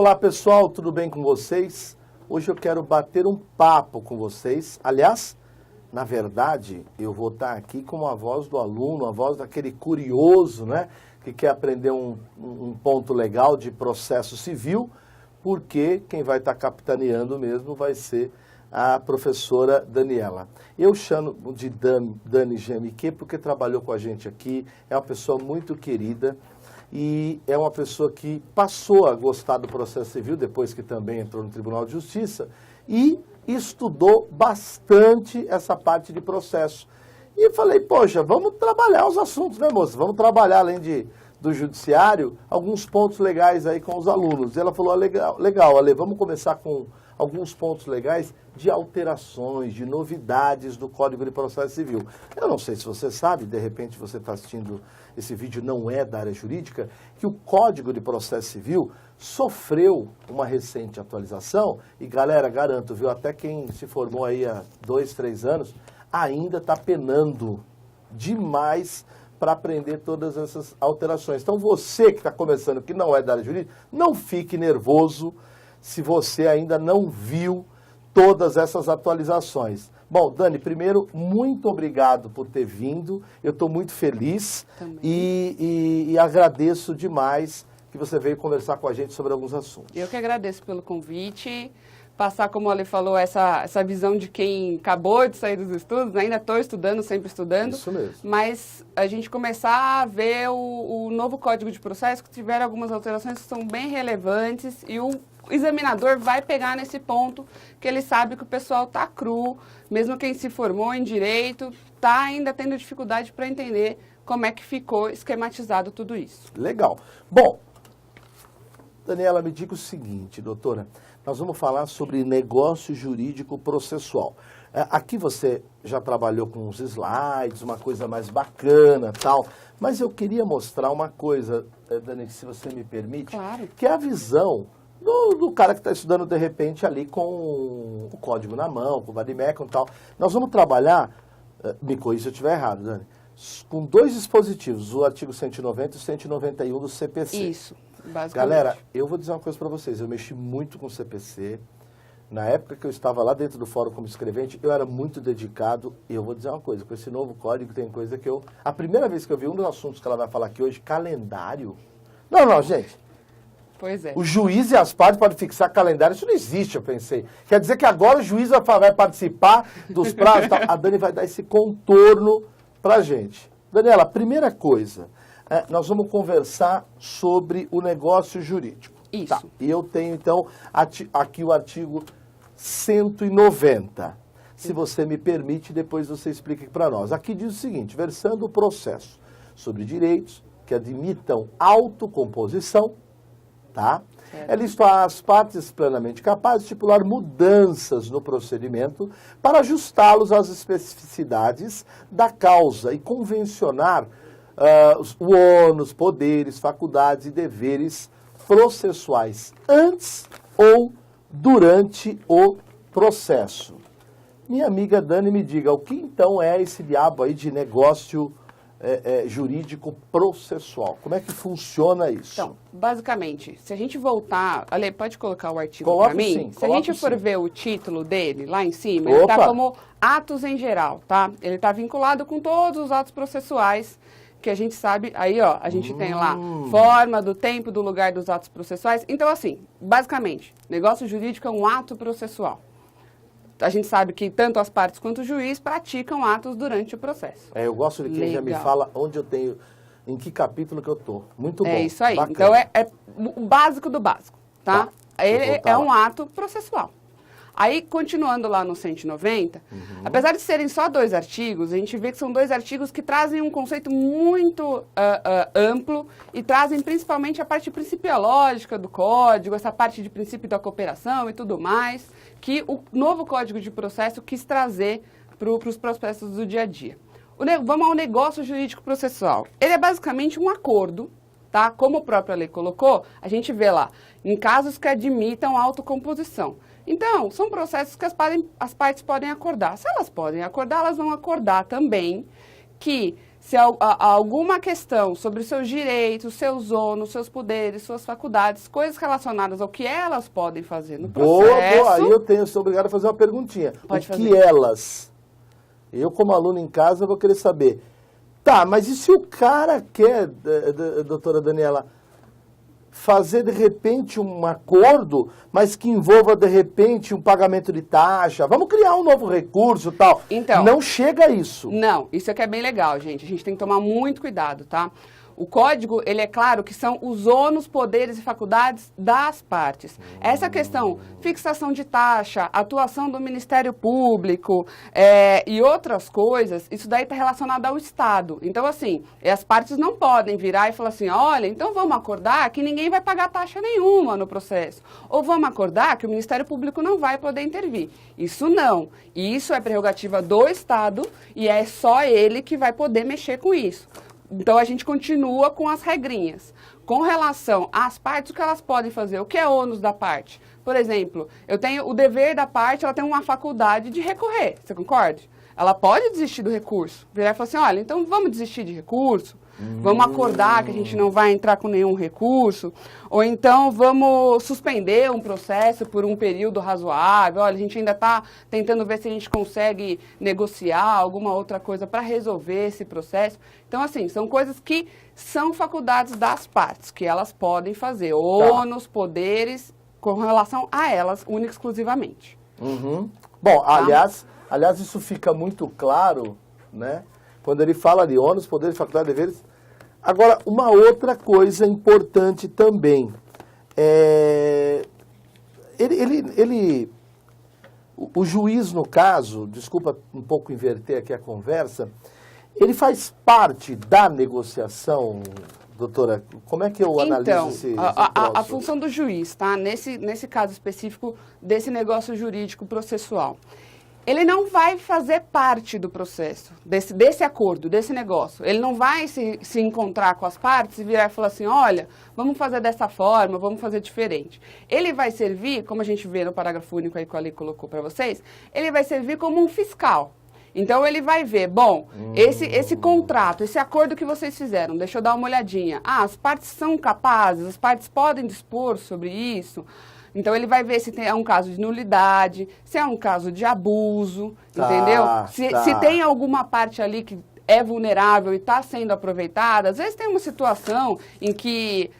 Olá pessoal, tudo bem com vocês? Hoje eu quero bater um papo com vocês. Aliás, na verdade, eu vou estar aqui com a voz do aluno, a voz daquele curioso, né? Que quer aprender um ponto legal de processo civil, porque quem vai estar capitaneando mesmo vai ser a professora Daniela. Eu chamo de Dani GMQ porque trabalhou com a gente aqui, é uma pessoa muito querida e é uma pessoa que passou a gostar do processo civil, depois que também entrou no Tribunal de Justiça, e estudou bastante essa parte de processo. E eu falei, poxa, vamos trabalhar os assuntos, né, moça? Vamos trabalhar, além do judiciário, alguns pontos legais aí com os alunos. E ela falou, legal, Ale, vamos começar com alguns pontos legais de alterações, de novidades do Código de Processo Civil. Eu não sei se você sabe, de repente você está assistindo esse vídeo, não é da área jurídica, que o Código de Processo Civil sofreu uma recente atualização e, galera, garanto, viu, até quem se formou aí há 2, 3 anos, ainda está penando demais para aprender todas essas alterações. Então, você que está começando, que não é da área jurídica, não fique nervoso se você ainda não viu todas essas atualizações. Bom, Dani, primeiro, muito obrigado por ter vindo. Eu estou muito feliz e agradeço demais que você veio conversar com a gente sobre alguns assuntos. Eu que agradeço pelo convite. Passar, como a Ale falou, essa visão de quem acabou de sair dos estudos, ainda estou estudando, sempre estudando. Isso mesmo. Mas a gente começar a ver o novo Código de Processo, que tiveram algumas alterações que são bem relevantes, e o examinador vai pegar nesse ponto que ele sabe que o pessoal está cru, mesmo quem se formou em direito, está ainda tendo dificuldade para entender como é que ficou esquematizado tudo isso. Legal. Bom, Daniela, me diga o seguinte, doutora, nós vamos falar sobre negócio jurídico processual. Aqui você já trabalhou com uns slides, uma coisa mais bacana, tal, mas eu queria mostrar uma coisa, Dani, se você me permite, claro, que é a visão do cara que está estudando, de repente, ali com o código na mão, com o vademecum e tal. Nós vamos trabalhar, me corrija se eu estiver errado, Dani, com 2 dispositivos, o artigo 190 e o 191 do CPC. Isso, basicamente. Galera, eu vou dizer uma coisa para vocês, eu mexi muito com o CPC. Na época que eu estava lá dentro do fórum como escrevente, eu era muito dedicado. E eu vou dizer uma coisa, com esse novo código tem coisa que eu... A primeira vez que eu vi um dos assuntos que ela vai falar aqui hoje, calendário... Não, gente. Pois é. O juiz e as partes podem fixar calendário, isso não existe, eu pensei. Quer dizer que agora o juiz vai participar dos prazos e tal. A Dani vai dar esse contorno pra gente. Daniela, primeira coisa, nós vamos conversar sobre o negócio jurídico. Isso. Tá. E eu tenho, então, aqui o artigo 190. Se você me permite, depois você explica aqui para nós. Aqui diz o seguinte, versando o processo sobre direitos que admitam autocomposição, tá? É listo às partes plenamente capazes de estipular mudanças no procedimento para ajustá-los às especificidades da causa e convencionar o ônus, poderes, faculdades e deveres processuais antes ou durante o processo. Minha amiga Dani, me diga, o que então é esse diabo aí de negócio jurídico processual? Como é que funciona isso? Então, basicamente, se a gente voltar... Ale, pode colocar o artigo para mim? Sim, se a gente for ver o título dele, lá em cima, ele está como atos em geral, tá? Ele está vinculado com todos os atos processuais que a gente sabe, aí ó, a gente tem lá forma, do tempo, do lugar dos atos processuais. Então assim, basicamente, negócio jurídico é um ato processual. A gente sabe que tanto as partes quanto o juiz praticam atos durante o processo. Eu gosto de quem já me fala onde eu tenho, em que capítulo que eu tô. Muito bom. É isso aí. Bacana. Então é o básico do básico, tá? Ele é um ato processual. Aí, continuando lá no 190, apesar de serem só 2 artigos, a gente vê que são 2 artigos que trazem um conceito muito amplo e trazem principalmente a parte principiológica do código, essa parte de princípio da cooperação e tudo mais, que o novo Código de Processo quis trazer para os processos do dia a dia. Vamos ao negócio jurídico processual. Ele é basicamente um acordo, tá? Como a própria lei colocou, a gente vê lá, em casos que admitam autocomposição. Então, são processos que as partes podem acordar. Se elas podem acordar, elas vão acordar também que se alguma questão sobre os seus direitos, seus ônus, seus poderes, suas faculdades, coisas relacionadas ao que elas podem fazer no processo... Boa, aí sou obrigado a fazer uma perguntinha. Pode fazer. Que elas? Eu, como aluno em casa, vou querer saber. Tá, mas e se o cara quer, doutora Daniela, fazer, de repente, um acordo, mas que envolva, de repente, um pagamento de taxa? Vamos criar um novo recurso e tal. Então, não chega a isso. Não, isso aqui é bem legal, gente. A gente tem que tomar muito cuidado, tá? O código, ele é claro que são os ônus, poderes e faculdades das partes. Essa questão, fixação de taxa, atuação do Ministério Público e outras coisas, isso daí está relacionado ao Estado. Então, assim, as partes não podem virar e falar assim, olha, então vamos acordar que ninguém vai pagar taxa nenhuma no processo. Ou vamos acordar que o Ministério Público não vai poder intervir. Isso não. Isso é prerrogativa do Estado e é só ele que vai poder mexer com isso. Então, a gente continua com as regrinhas. Com relação às partes, o que elas podem fazer? O que é ônus da parte? Por exemplo, eu tenho o dever da parte, ela tem uma faculdade de recorrer, você concorda? Ela pode desistir do recurso. Virar e falar assim, olha, então vamos desistir de recurso? Vamos acordar que a gente não vai entrar com nenhum recurso? Ou então vamos suspender um processo por um período razoável? Olha, a gente ainda está tentando ver se a gente consegue negociar alguma outra coisa para resolver esse processo. Então, assim, são coisas que são faculdades das partes, que elas podem fazer. Ônus, poderes, com relação a elas, única e exclusivamente. Uhum. Bom, tá? aliás, isso fica muito claro, né? Quando ele fala de ônus, poderes, faculdades, deveres. Agora, uma outra coisa importante também. O juiz, no caso, desculpa um pouco inverter aqui a conversa, ele faz parte da negociação, doutora? Como é que eu analiso esse a função do juiz, tá? Nesse caso específico desse negócio jurídico processual. Ele não vai fazer parte do processo, desse acordo, desse negócio. Ele não vai se encontrar com as partes e virar e falar assim, olha, vamos fazer dessa forma, vamos fazer diferente. Ele vai servir, como a gente vê no parágrafo único aí que o Ali colocou para vocês, ele vai servir como um fiscal. Então, ele vai ver, bom, esse contrato, esse acordo que vocês fizeram, deixa eu dar uma olhadinha. Ah, as partes são capazes, as partes podem dispor sobre isso. Então, ele vai ver se é um caso de nulidade, se é um caso de abuso, entendeu? Se tem alguma parte ali que é vulnerável e está sendo aproveitada. Às vezes tem uma situação em que,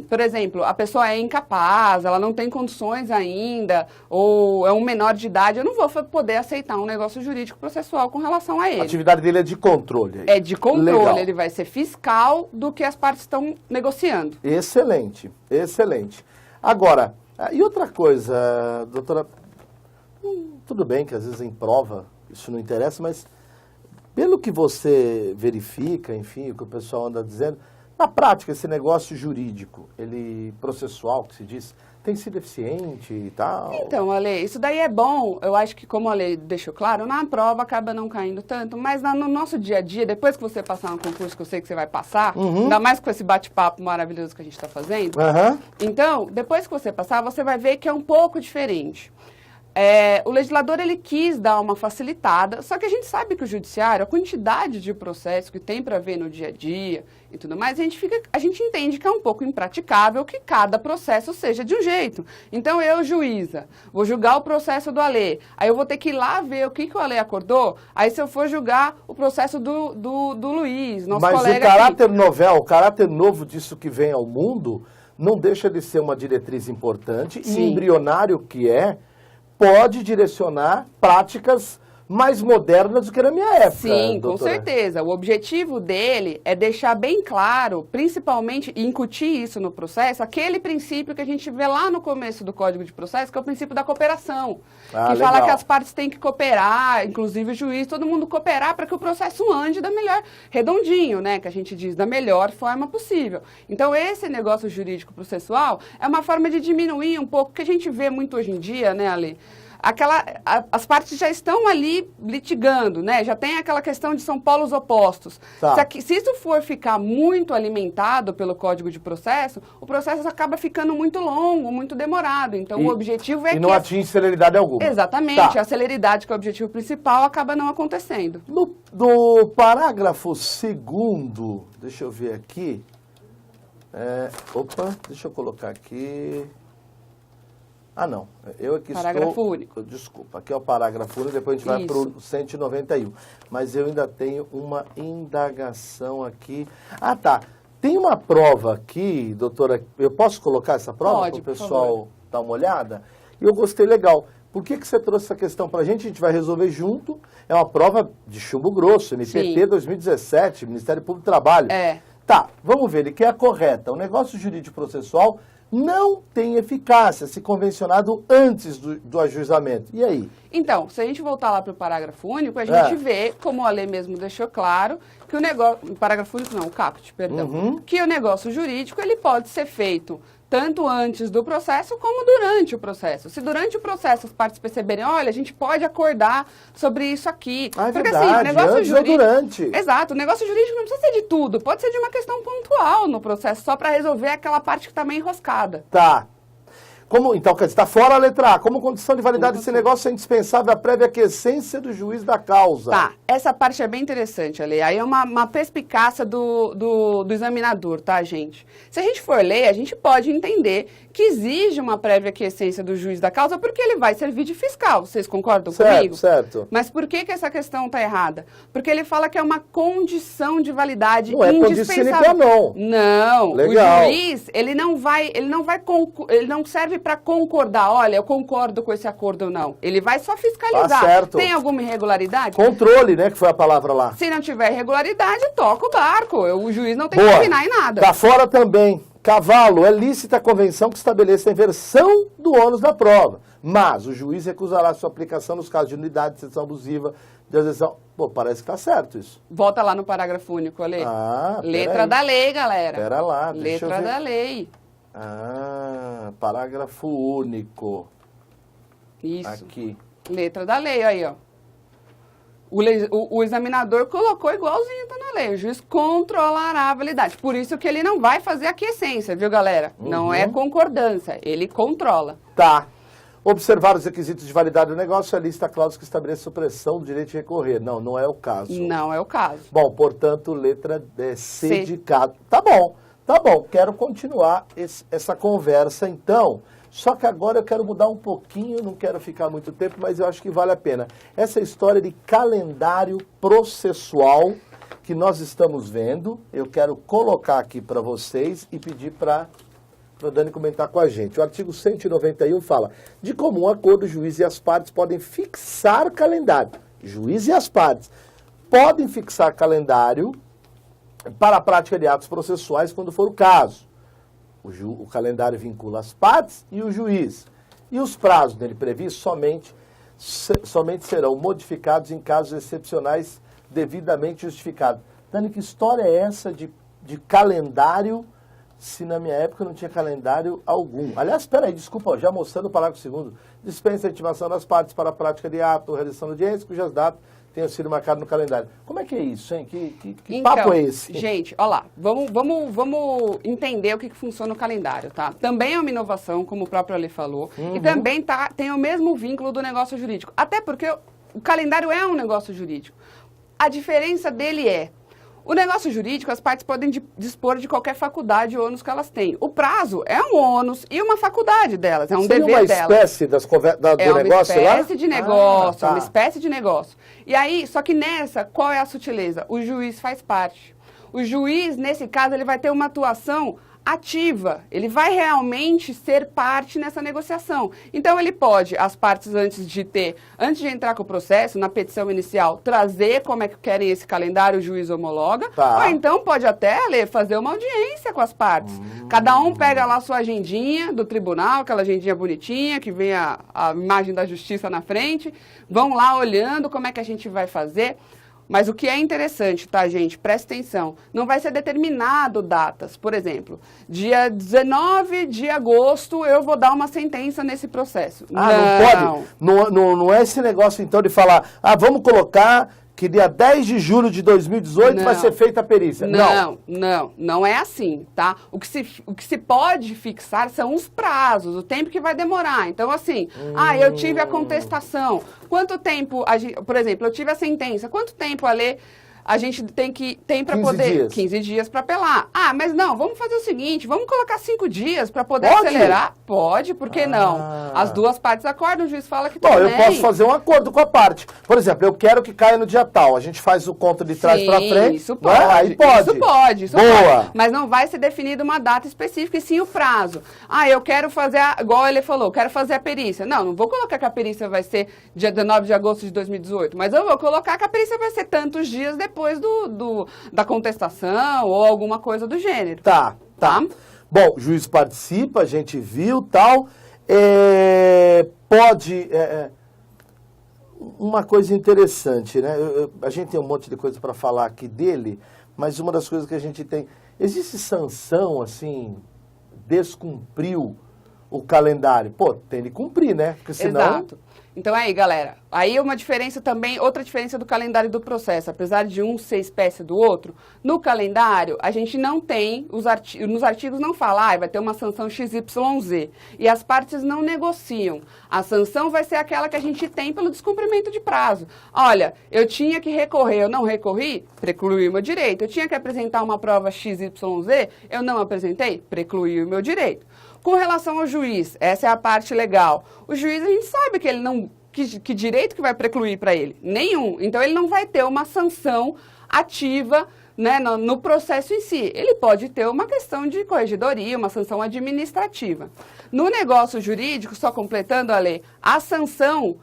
por exemplo, a pessoa é incapaz, ela não tem condições ainda, ou é um menor de idade. Eu não vou poder aceitar um negócio jurídico processual com relação a ele. A atividade dele é de controle. É de controle, legal. Ele vai ser fiscal do que as partes estão negociando. Excelente, excelente. Agora, e outra coisa, doutora, tudo bem que às vezes em prova isso não interessa, mas pelo que você verifica, enfim, o que o pessoal anda dizendo, na prática esse negócio jurídico, ele processual, que se diz, tem sido eficiente e tal? Então, Ale, isso daí é bom, eu acho que como a lei deixou claro, na prova acaba não caindo tanto, mas no nosso dia a dia, depois que você passar no concurso, que eu sei que você vai passar, ainda mais com esse bate-papo maravilhoso que a gente está fazendo, então, depois que você passar, você vai ver que é um pouco diferente. O legislador, ele quis dar uma facilitada, só que a gente sabe que o judiciário, a quantidade de processo que tem para ver no dia a dia e tudo mais, a gente entende que é um pouco impraticável que cada processo seja de um jeito. Então, eu, juíza, vou julgar o processo do Alê, aí eu vou ter que ir lá ver o que o Alê acordou, aí se eu for julgar o processo do Luiz, nosso colega. Mas o caráter novel, o caráter novo disso que vem ao mundo, não deixa de ser uma diretriz importante, e embrionário que pode direcionar práticas mais modernas do que na minha época. Sim, doutora. Com certeza. O objetivo dele é deixar bem claro, principalmente, e incutir isso no processo, aquele princípio que a gente vê lá no começo do Código de Processo, que é o princípio da cooperação. Que fala que as partes têm que cooperar, inclusive o juiz, todo mundo cooperar para que o processo ande da melhor, redondinho, né, que a gente diz, da melhor forma possível. Então, esse negócio jurídico processual é uma forma de diminuir um pouco, que a gente vê muito hoje em dia, né, Ale? as partes já estão ali litigando, né? Já tem aquela questão de são polos opostos. Tá. Se isso for ficar muito alimentado pelo Código de Processo, o processo acaba ficando muito longo, muito demorado. Então, o objetivo é que... E não atinge celeridade alguma. Exatamente. Tá. A celeridade, que é o objetivo principal, acaba não acontecendo. No parágrafo 2º, deixa eu ver aqui. Deixa eu colocar aqui. Ah, não. Eu aqui Parágrafo único. Desculpa, aqui é o parágrafo único, depois a gente vai para o 191. Mas eu ainda tenho uma indagação aqui. Ah, tá. Tem uma prova aqui, doutora. Eu posso colocar essa prova Pode, para o por pessoal favor. dar uma olhada? E eu gostei, legal. Por que você trouxe essa questão para a gente? A gente vai resolver junto. É uma prova de chumbo grosso, MPT Sim. 2017, Ministério Público do Trabalho. Tá, vamos ver, ele quer a correta. O negócio jurídico processual não tem eficácia se convencionado antes do ajuizamento. E aí? Então, se a gente voltar lá para o parágrafo único, a gente vê, como a lei mesmo deixou claro, que o negócio... Parágrafo único não, o caput, perdão. Que o negócio jurídico, ele pode ser feito tanto antes do processo como durante o processo. Se durante o processo as partes perceberem, olha, a gente pode acordar sobre isso aqui. Ah, é porque verdade, assim, o negócio antes ou jurídico... durante. Exato, o negócio jurídico não precisa ser de tudo, pode ser de uma questão pontual no processo, só para resolver aquela parte que está meio enroscada. Tá. Então, quer dizer, está fora a letra A. Como condição de validade desse negócio é indispensável a prévia aquiescência do juiz da causa. Tá, essa parte é bem interessante, Ale. Aí é uma perspicácia do examinador, tá, gente? Se a gente for ler, a gente pode entender que exige uma prévia aquiescência do juiz da causa porque ele vai servir de fiscal. Vocês concordam comigo? Certo. Mas por que essa questão está errada? Porque ele fala que é uma condição de validade não indispensável. Não. Não. Legal. O juiz, ele não serve para concordar. Olha, eu concordo com esse acordo ou não. Ele vai só fiscalizar. Tá certo. Tem alguma irregularidade? Controle, né, que foi a palavra lá. Se não tiver irregularidade, toca o barco. O juiz não tem que opinar em nada. Tá fora também. Cavalo, é lícita a convenção que estabeleça a inversão do ônus da prova, mas o juiz recusará sua aplicação nos casos de nulidade, de exceção abusiva, de exceção... Pô, parece que tá certo isso. Volta lá no parágrafo único, Ale. Letra da lei, galera. Pera lá, deixa eu ver. Letra da lei. Parágrafo único. Isso. Aqui. Letra da lei, aí, ó. O examinador colocou igualzinho tá na lei. O juiz controlará a validade. Por isso que ele não vai fazer aquiescência, viu, galera? Não é concordância, ele controla. Tá. Observar os requisitos de validade do negócio, a lista cláusula que estabelece supressão do direito de recorrer. Não é o caso. Não é o caso. Bom, portanto, letra C de cá. Tá bom. Quero continuar essa conversa, então. Só que agora eu quero mudar um pouquinho, não quero ficar muito tempo, mas eu acho que vale a pena. Essa história de calendário processual que nós estamos vendo, eu quero colocar aqui para vocês e pedir para a Dani comentar com a gente. O artigo 191 fala, de comum acordo, o juiz e as partes podem fixar calendário. Juiz e as partes podem fixar calendário para a prática de atos processuais quando for o caso. O calendário vincula as partes e o juiz. E os prazos nele previstos somente serão modificados em casos excepcionais devidamente justificados. Dani, que história é essa de calendário, se na minha época não tinha calendário algum? Aliás, espera aí, desculpa, já mostrando o parágrafo 2º. Dispensa a intimação das partes para a prática de ato ou realização de audiência, cujas datas tenham sido marcadas no calendário. Como é que é isso, hein? Que então, papo é esse? Gente, olha lá, vamos entender o que funciona o calendário, tá? Também é uma inovação, como o próprio Ale falou, e também tem o mesmo vínculo do negócio jurídico. Até porque o calendário é um negócio jurídico. A diferença dele é, o negócio jurídico, as partes podem dispor de qualquer faculdade ou ônus que elas têm. O prazo é um ônus e uma faculdade delas, é um dever delas. É uma espécie do negócio lá? É uma espécie de negócio, é uma espécie de negócio. E aí, só que nessa, qual é a sutileza? O juiz faz parte. O juiz, nesse caso, ele vai ter uma atuação ativa. Ele vai realmente ser parte nessa negociação. Então, ele pode, as partes antes de entrar com o processo, na petição inicial, trazer como é que querem esse calendário, o juiz homologa. Ou então pode até, fazer uma audiência com as partes. Cada um pega lá a sua agendinha do tribunal, aquela agendinha bonitinha, que vem a imagem da justiça na frente. Vão lá olhando como é que a gente vai fazer. Mas o que é interessante, tá, gente? Presta atenção. Não vai ser determinado datas. Por exemplo, dia 19 de agosto eu vou dar uma sentença nesse processo. Ah, não pode? Não é esse negócio, então, de falar, vamos colocar que dia 10 de julho de 2018 vai ser feita a perícia. Não é assim, tá? O que se pode fixar são os prazos, o tempo que vai demorar. Então, assim, eu tive a contestação. Quanto tempo, por exemplo, eu tive a sentença, quanto tempo a gente tem para poder... Dias. 15 dias para apelar. Mas não, vamos fazer o seguinte, vamos colocar 5 dias para poder acelerar? Pode, por que não? As duas partes acordam, o juiz fala que também. Eu posso fazer um acordo com a parte. Por exemplo, eu quero que caia no dia tal. A gente faz o conto de trás para frente. Isso pode. Aí pode. Isso Boa. pode. Mas não vai ser definida uma data específica e sim o prazo. Eu quero fazer, igual ele falou, quero fazer a perícia. Não vou colocar que a perícia vai ser dia 19 de agosto de 2018, mas eu vou colocar que a perícia vai ser tantos dias depois da contestação ou alguma coisa do gênero. Tá. Bom, o juiz participa, a gente viu, tal. Uma coisa interessante, né? A gente tem um monte de coisa para falar aqui dele, mas uma das coisas que a gente tem... Existe sanção, assim, descumpriu o calendário? Tem de cumprir, né? Porque senão... Exato. Então aí, galera, aí uma diferença também, outra diferença do calendário do processo, apesar de um ser espécie do outro, no calendário a gente não tem, nos artigos não fala, vai ter uma sanção XYZ, e as partes não negociam. A sanção vai ser aquela que a gente tem pelo descumprimento de prazo. Olha, eu tinha que recorrer, eu não recorri, precluí o meu direito. Eu tinha que apresentar uma prova XYZ, eu não apresentei, precluí o meu direito. Com relação ao juiz, essa é a parte legal. O juiz, a gente sabe que ele não... Que direito que vai precluir para ele? Nenhum. Então, ele não vai ter uma sanção ativa, né, no processo em si. Ele pode ter uma questão de corregedoria, uma sanção administrativa. No negócio jurídico, só completando a lei, a sanção...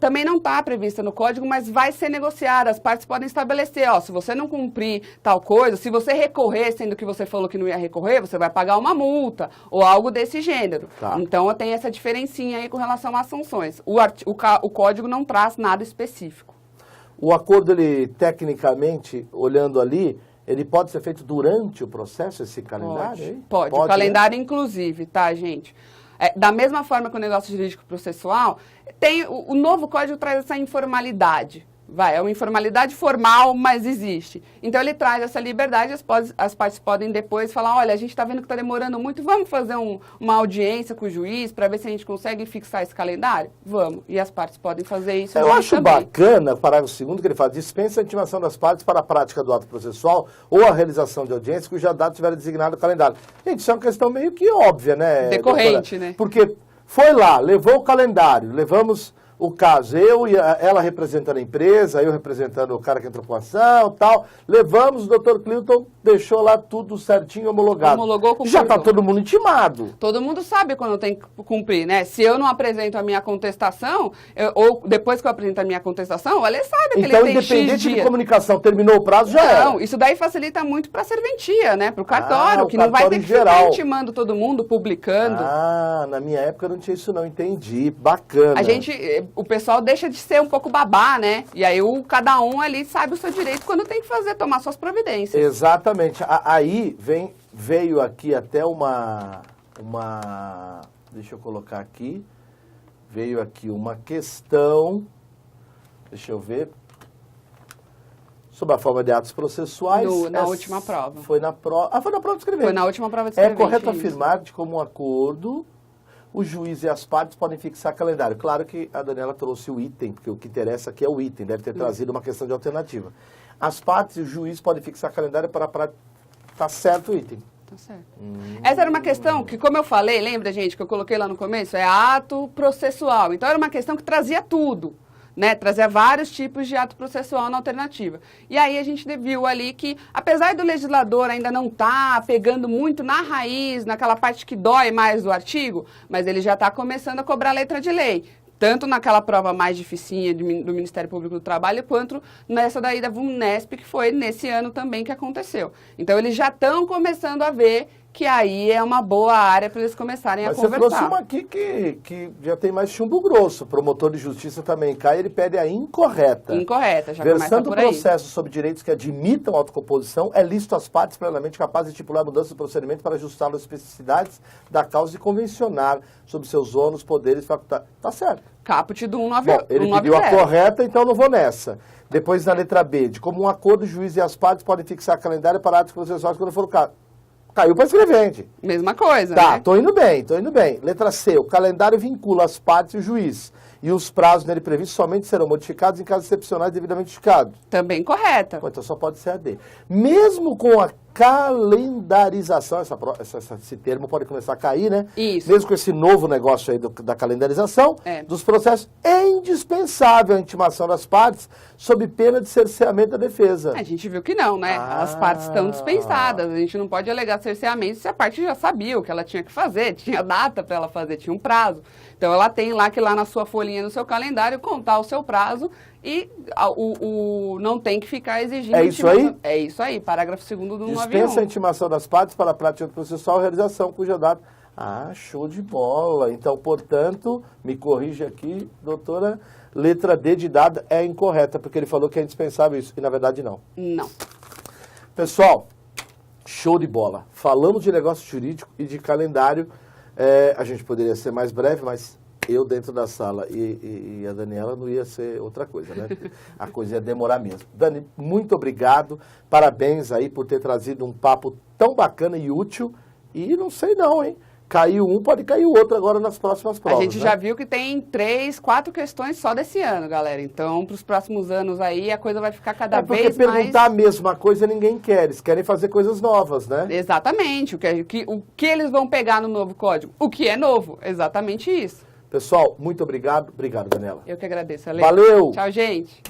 também não está prevista no código, mas vai ser negociada. As partes podem estabelecer, se você não cumprir tal coisa, se você recorrer, sendo que você falou que não ia recorrer, você vai pagar uma multa ou algo desse gênero. Tá. Então, tem essa diferencinha aí com relação às sanções. O código não traz nada específico. O acordo, ele, tecnicamente, olhando ali, ele pode ser feito durante o processo, esse calendário? Pode. O calendário, inclusive, tá, gente? Da mesma forma que o negócio jurídico processual, o novo código traz essa informalidade. É uma informalidade formal, mas existe. Então, ele traz essa liberdade, as partes podem depois falar, olha, a gente está vendo que está demorando muito, vamos fazer uma audiência com o juiz para ver se a gente consegue fixar esse calendário? Vamos. E as partes podem fazer isso. Eu acho também bacana o parágrafo 2º que ele fala, dispensa a intimação das partes para a prática do ato processual ou a realização de audiência cuja data tiver designado o calendário. Gente, isso é uma questão meio que óbvia, né? Decorrente, doutora? Né? Porque foi lá, levou o calendário, levamos... O caso, ela representando a empresa, eu representando o cara que entrou com a ação, tal. Levamos, o doutor Clinton deixou lá tudo certinho, homologado. Homologou com já está todo mundo intimado. Todo mundo sabe quando tem que cumprir, né? Se eu não apresento a minha contestação, ou depois que eu apresento a minha contestação, ele sabe que então, ele tem X dias. Independente de comunicação, terminou o prazo, já era. Não, isso daí facilita muito para a serventia, né? Para o cartório, que não vai ter que ficar intimando todo mundo, publicando. Na minha época não tinha isso não, entendi. Bacana. O pessoal deixa de ser um pouco babá, né? E aí cada um ali sabe o seu direito quando tem que tomar suas providências. Exatamente. Aí veio aqui até uma... Deixa eu colocar aqui. Veio aqui uma questão... Deixa eu ver. Sobre a forma de atos processuais. Na última prova. Foi na prova. Foi na prova de escrevente. Foi na última prova de escrevente. É correto afirmar de como um acordo... O juiz e as partes podem fixar calendário. Claro que a Daniela trouxe o item, porque o que interessa aqui é o item, deve ter trazido uma questão de alternativa. As partes e o juiz podem fixar calendário para tá certo o item. Tá certo. Essa era uma questão que, como eu falei, lembra, gente, que eu coloquei lá no começo? É ato processual. Então, era uma questão que trazia tudo. Né, trazia vários tipos de ato processual na alternativa. E aí a gente viu ali que, apesar do legislador ainda não estar pegando muito na raiz, naquela parte que dói mais do artigo, mas ele já está começando a cobrar letra de lei. Tanto naquela prova mais dificinha do Ministério Público do Trabalho, quanto nessa daí da VUNESP, que foi nesse ano também que aconteceu. Então, eles já estão começando a ver que aí é uma boa área para eles começarem a conversar. Mas você trouxe uma aqui que já tem mais chumbo grosso. O promotor de justiça também cai, ele pede a incorreta. Incorreta, já começa Versando por o aí. processo sobre direitos que admitam autocomposição, é lícito às partes plenamente capazes de estipular mudança do procedimento para ajustá-lo às especificidades da causa e convencionar sobre seus ônus, poderes e faculdades. Tá certo. Caput do 190. Bom, ele pediu a correta, então eu não vou nessa. Depois, na letra B, de como um acordo, o juiz e as partes podem fixar calendário para atos processuais quando for o caso. Caiu para escrevente. Mesma coisa, Tá, né? tô indo bem. Letra C, o calendário vincula as partes e o juiz. E os prazos nele previstos somente serão modificados em casos excepcionais devidamente justificados. Também correta. Bom, então só pode ser a D. Mesmo com a calendarização, esse termo pode começar a cair, né? Isso. Mesmo com esse novo negócio aí da calendarização, dos processos, é indispensável a intimação das partes sob pena de cerceamento da defesa. A gente viu que não, né? As partes estão dispensadas. A gente não pode alegar cerceamento se a parte já sabia o que ela tinha que fazer, tinha data para ela fazer, tinha um prazo. Então ela tem lá que lá na sua folhinha, no seu calendário, contar o seu prazo e não tem que ficar exigindo. É isso aí? É isso aí, parágrafo 2º do 191. Dispensa a intimação das partes para a prática processual e realização cuja data... Ah, show de bola. Então, portanto, me corrige aqui, doutora, letra D de dado é incorreta, porque ele falou que é indispensável isso, e na verdade não. Não. Pessoal, show de bola. Falamos de negócio jurídico e de calendário. A gente poderia ser mais breve, mas eu dentro da sala e a Daniela não ia ser outra coisa, né? A coisa ia demorar mesmo. Dani, muito obrigado. Parabéns aí por ter trazido um papo tão bacana e útil. E não sei não, hein? Caiu um, pode cair o outro agora nas próximas provas. A gente já viu que tem 3, 4 questões só desse ano, galera. Então, para os próximos anos aí, a coisa vai ficar cada vez mais... Porque perguntar a mesma coisa ninguém quer. Eles querem fazer coisas novas, né? Exatamente. O que eles vão pegar no novo código? O que é novo? Exatamente isso. Pessoal, muito obrigado. Obrigado, Daniela. Eu que agradeço, Ale. Valeu! Tchau, gente.